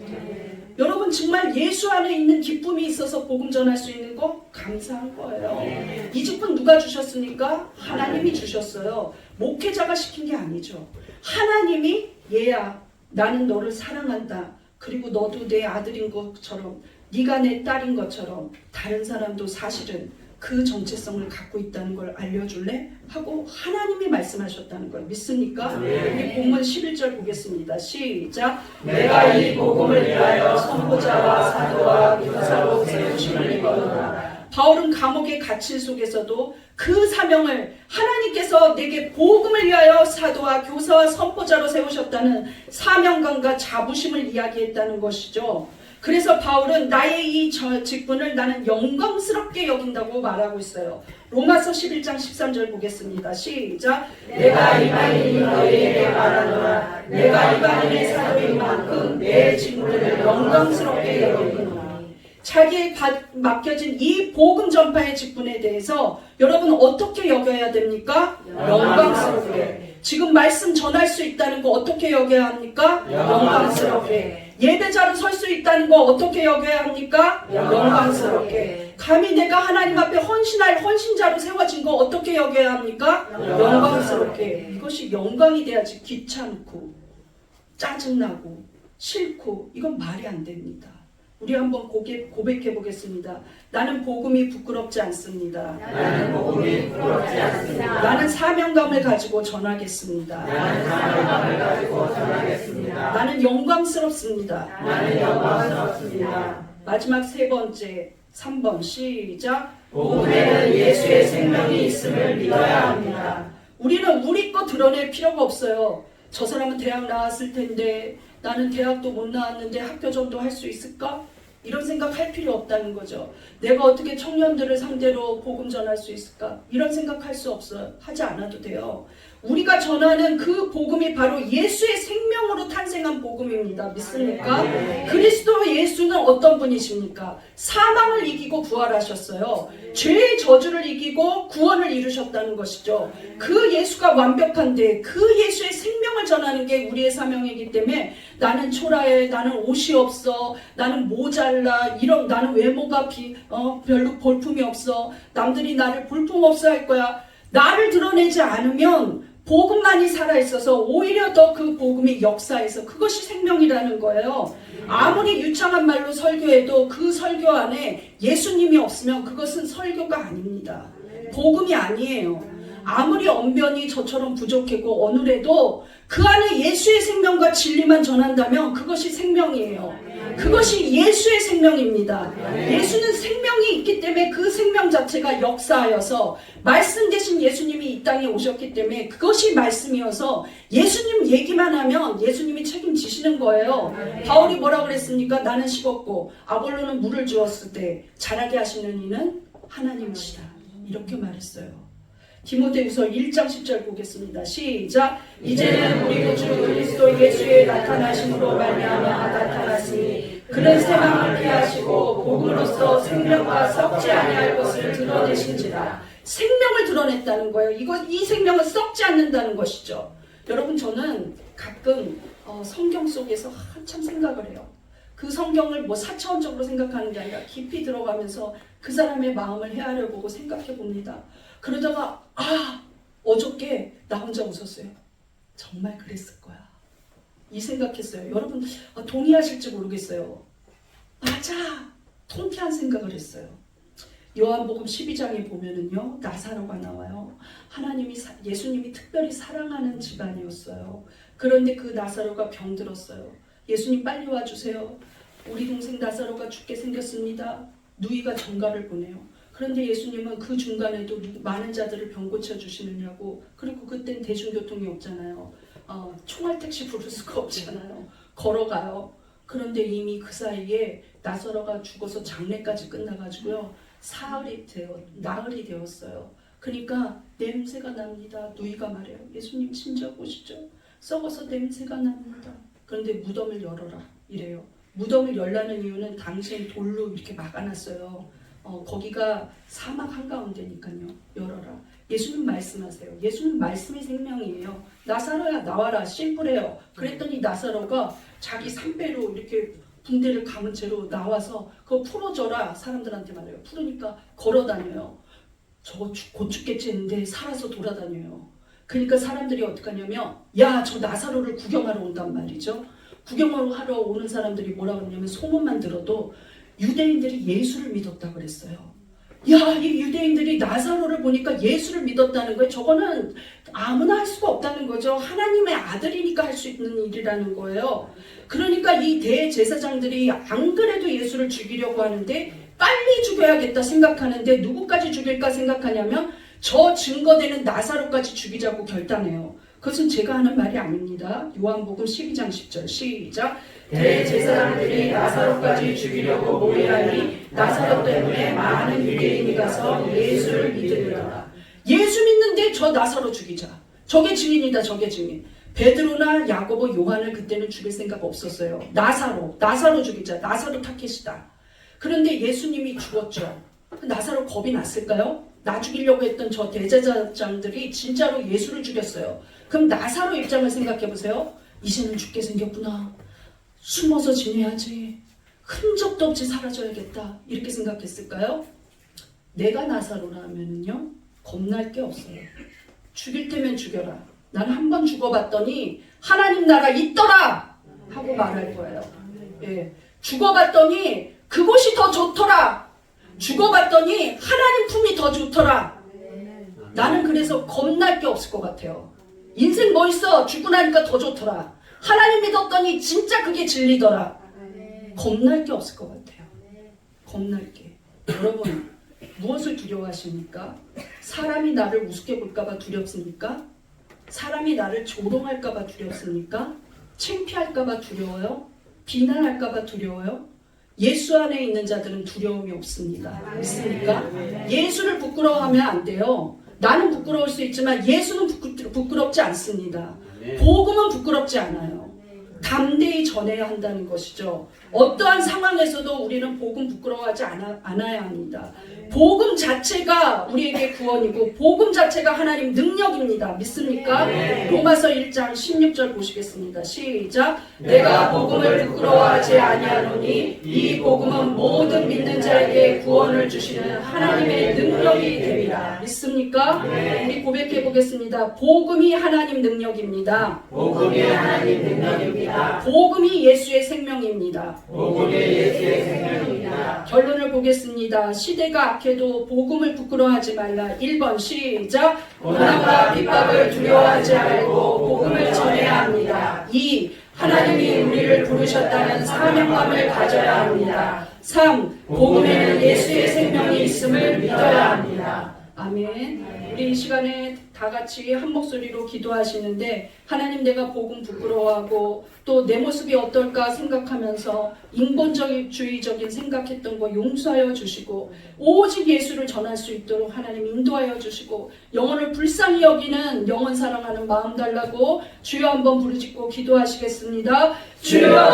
Speaker 1: 여러분 정말 예수 안에 있는 기쁨이 있어서 복음 전할 수 있는 거 감사한 거예요. 이 직분 누가 주셨습니까? 하나님이 주셨어요. 목회자가 시킨 게 아니죠. 하나님이 얘야 나는 너를 사랑한다. 그리고 너도 내 아들인 것처럼 네가 내 딸인 것처럼 다른 사람도 사실은 그 정체성을 갖고 있다는 걸 알려줄래? 하고 하나님이 말씀하셨다는 걸 믿습니까? 우리 본문 11절 보겠습니다. 시작.
Speaker 2: 내가 이 복음을 위하여 선포자와 사도와 교사로 세우심을 입었노라.
Speaker 1: 바울은 감옥에 갇힌 속에서도 그 사명을 하나님께서 내게 복음을 위하여 사도와 교사와 선포자로 세우셨다는 사명감과 자부심을 이야기했다는 것이죠. 그래서 바울은 나의 이 직분을 나는 영광스럽게 여긴다고 말하고 있어요. 로마서 11장 13절 보겠습니다. 시작.
Speaker 2: 내가 이방인이 너희에게 말하노라. 내가 이방인의 사도인 만큼 내 직분을 영광스럽게 여기노라.
Speaker 1: 자기에 맡겨진 이 복음 전파의 직분에 대해서 여러분 어떻게 여겨야 됩니까? 영광스럽게. 지금 말씀 전할 수 있다는 거 어떻게 여겨야 합니까? 영광스럽게. 예배자로 설 수 있다는 거 어떻게 여겨야 합니까? 영광스럽게. 감히 내가 하나님 앞에 헌신할 헌신자로 세워진 거 어떻게 여겨야 합니까? 영광스럽게. 이것이 영광이 돼야지 귀찮고 짜증나고 싫고 이건 말이 안 됩니다. 우리 한번 고백해 보겠습니다. 나는 복음이 부끄럽지 않습니다.
Speaker 2: 나는 복음이 부끄럽지 않습니다.
Speaker 1: 나는 사명감을 가지고 전하겠습니다.
Speaker 2: 나는 사명감을 가지고 전하겠습니다.
Speaker 1: 나는 영광스럽습니다.
Speaker 2: 나는 영광스럽습니다.
Speaker 1: 마지막 세 번째 3번 시작.
Speaker 2: 복음에는 예수의 생명이 있음을 믿어야 합니다.
Speaker 1: 우리는 우리 거 드러낼 필요가 없어요. 저 사람은 대학 나왔을 텐데 나는 대학도 못 나왔는데 학교 정도 할 수 있을까? 이런 생각할 필요 없다는 거죠. 내가 어떻게 청년들을 상대로 복음 전할 수 있을까? 이런 생각할 수 없어요. 하지 않아도 돼요. 우리가 전하는 그 복음이 바로 예수의 생명으로 탄생한 복음입니다. 믿습니까? 그리스도 예수는 어떤 분이십니까? 사망을 이기고 부활하셨어요. 죄의 저주를 이기고 구원을 이루셨다는 것이죠. 그 예수가 완벽한데 그 예수의 생명을 전하는 게 우리의 사명이기 때문에 나는 초라해, 나는 옷이 없어, 나는 모자라, 이런 나는 외모가 별로 볼품이 없어, 남들이 나를 볼품없어 할 거야. 나를 드러내지 않으면 복음만이 살아있어서 오히려 더 그 복음이 역사해서 그것이 생명이라는 거예요. 아무리 유창한 말로 설교해도 그 설교 안에 예수님이 없으면 그것은 설교가 아닙니다. 복음이 아니에요. 아무리 언변이 저처럼 부족하고 어눌해도 그 안에 예수의 생명과 진리만 전한다면 그것이 생명이에요. 그것이 예수의 생명입니다. 예수는 생명이 있기 때문에 그 생명 자체가 역사하여서 말씀 되신 예수님이 이 땅에 오셨기 때문에 그것이 말씀이어서 예수님 얘기만 하면 예수님이 책임지시는 거예요. 바울이 뭐라 그랬습니까? 나는 식었고 아볼로는 물을 주었을 때 자라게 하시는 이는 하나님이시다. 이렇게 말했어요. 디모데후서 1장 10절 보겠습니다. 시작.
Speaker 2: 이제는 우리 구주 그리스도 예수의 나타나심으로 말미암아 나타났으니 그는 세상을 피하시고 복음으로써 생명과 썩지 아니할 것을 드러내신지라.
Speaker 1: 생명을 드러냈다는 거예요. 이 생명은 썩지 않는다는 것이죠. 여러분 저는 가끔 성경 속에서 한참 생각을 해요. 그 성경을 뭐 사차원적으로 생각하는 게 아니라 깊이 들어가면서 그 사람의 마음을 헤아려 보고 생각해 봅니다. 그러다가 어저께 나 혼자 웃었어요. 정말 그랬을 거야. 이 생각했어요. 여러분 동의하실지 모르겠어요. 맞아. 통쾌한 생각을 했어요. 요한복음 12장에 보면은요 나사로가 나와요. 예수님이 특별히 사랑하는 집안이었어요. 그런데 그 나사로가 병들었어요. 예수님 빨리 와주세요. 우리 동생 나사로가 죽게 생겼습니다. 누이가 전가를 보내요. 그런데 예수님은 그 중간에도 많은 자들을 병 고쳐주시느냐고. 그리고 그땐 대중교통이 없잖아요. 총알 택시 부를 수가 없잖아요. 걸어가요. 그런데 이미 그 사이에 나사로가 죽어서 장례까지 끝나가지고요. 나흘이 되었어요. 그러니까 냄새가 납니다. 누이가 말해요. 예수님 진짜 보시죠. 썩어서 냄새가 납니다. 그런데 무덤을 열어라 이래요. 무덤을 열라는 이유는 당시엔 돌로 이렇게 막아놨어요. 거기가 사막 한가운데니까요. 열어라. 예수님 말씀하세요. 예수님 말씀이 생명이에요. 나사로야 나와라. 심플해요. 그랬더니 나사로가 자기 삼배로 이렇게 붕대를 감은 채로 나와서 그거 풀어줘라. 사람들한테 말해요. 풀으니까 걸어다녀요. 저거 곧 죽겠지 했는데 살아서 돌아다녀요. 그러니까 사람들이 어떻게 하냐면 야, 저 나사로를 구경하러 온단 말이죠. 구경하러 오는 사람들이 뭐라 그러냐면 소문만 들어도 유대인들이 예수를 믿었다고 그랬어요. 야, 이 유대인들이 나사로를 보니까 예수를 믿었다는 거예요. 저거는 아무나 할 수가 없다는 거죠. 하나님의 아들이니까 할 수 있는 일이라는 거예요. 그러니까 이 대제사장들이 안 그래도 예수를 죽이려고 하는데 빨리 죽여야겠다 생각하는데 누구까지 죽일까 생각하냐면 저 증거되는 나사로까지 죽이자고 결단해요. 그것은 제가 하는 말이 아닙니다. 요한복음 12장 10절 시작.
Speaker 2: 대제사장들이 나사로까지 죽이려고 모이하니 나사로 때문에 많은 유대인이 가서 예수를 믿으리라.
Speaker 1: 예수 믿는데 저 나사로 죽이자. 저게 증인이다. 저게 증인. 베드로나 야고보 요한을 그때는 죽일 생각 없었어요. 나사로 죽이자. 나사로 타켓이다. 그런데 예수님이 죽었죠. 나사로 겁이 났을까요? 나 죽이려고 했던 저 대제사장들이 진짜로 예수를 죽였어요. 그럼 나사로 입장을 생각해 보세요. 이제는 죽게 생겼구나. 숨어서 지내야지. 흔적도 없이 사라져야겠다. 이렇게 생각했을까요? 내가 나사로라면요 겁날 게 없어요. 죽일 테면 죽여라. 난 한 번 죽어봤더니 하나님 나라 있더라 하고 말할 거예요. 예. 죽어봤더니 그곳이 더 좋더라. 죽어봤더니 하나님 품이 더 좋더라. 나는 그래서 겁날 게 없을 것 같아요. 인생 뭐 있어? 죽고 나니까 더 좋더라. 하나님 믿었더니 진짜 그게 진리더라. 겁날 게 없을 것 같아요. 겁날 게. 여러분 무엇을 두려워하십니까? 사람이 나를 우습게 볼까봐 두렵습니까? 사람이 나를 조롱할까봐 두렵습니까? 창피할까봐 두려워요? 비난할까봐 두려워요? 예수 안에 있는 자들은 두려움이 없습니다. 믿습니까? 예수를 부끄러워하면 안 돼요. 나는 부끄러울 수 있지만 예수는 부끄럽지 않습니다. 복음은 부끄럽지 않아요. 담대히 전해야 한다는 것이죠. 어떠한 상황에서도 우리는 복음 부끄러워하지 않아야 합니다. 복음 자체가 우리에게 구원이고 복음 자체가 하나님 능력입니다. 믿습니까? 로마서 1장 16절 보시겠습니다. 시작.
Speaker 2: 내가 복음을 부끄러워하지 아니하노니 이 복음은 모든 믿는 자에게 구원을 주시는 하나님의 능력이 됨이라.
Speaker 1: 믿습니까? 우리 고백해 보겠습니다. 복음이 하나님 능력입니다.
Speaker 2: 복음이 하나님 능력입니다.
Speaker 1: 복음이 예수의 생명입니다.
Speaker 2: 복음이 예수의 생명입니다.
Speaker 1: 결론을 보겠습니다. 시대가 악해도 복음을 부끄러워하지 말라. 1번 시작.
Speaker 2: 고난과 핍박을 두려워하지 말고 복음을 전해야 합니다.
Speaker 1: 2.
Speaker 2: 하나님이 우리를 부르셨다는 사명감을 가져야 합니다.
Speaker 1: 3.
Speaker 2: 복음에는 예수의 생명이 있음을 믿어야 합니다.
Speaker 1: 아멘. 우리 이 시간에 다 같이 한 목소리로 기도하시는데 하나님 내가 복음 부끄러워하고 또 내 모습이 어떨까 생각하면서 인본주의적인 생각했던 거 용서하여 주시고 오직 예수를 전할 수 있도록 하나님 인도하여 주시고 영혼을 불쌍히 여기는 영혼 사랑하는 마음 달라고 주여 한번 부르짖고 기도하시겠습니다. 주여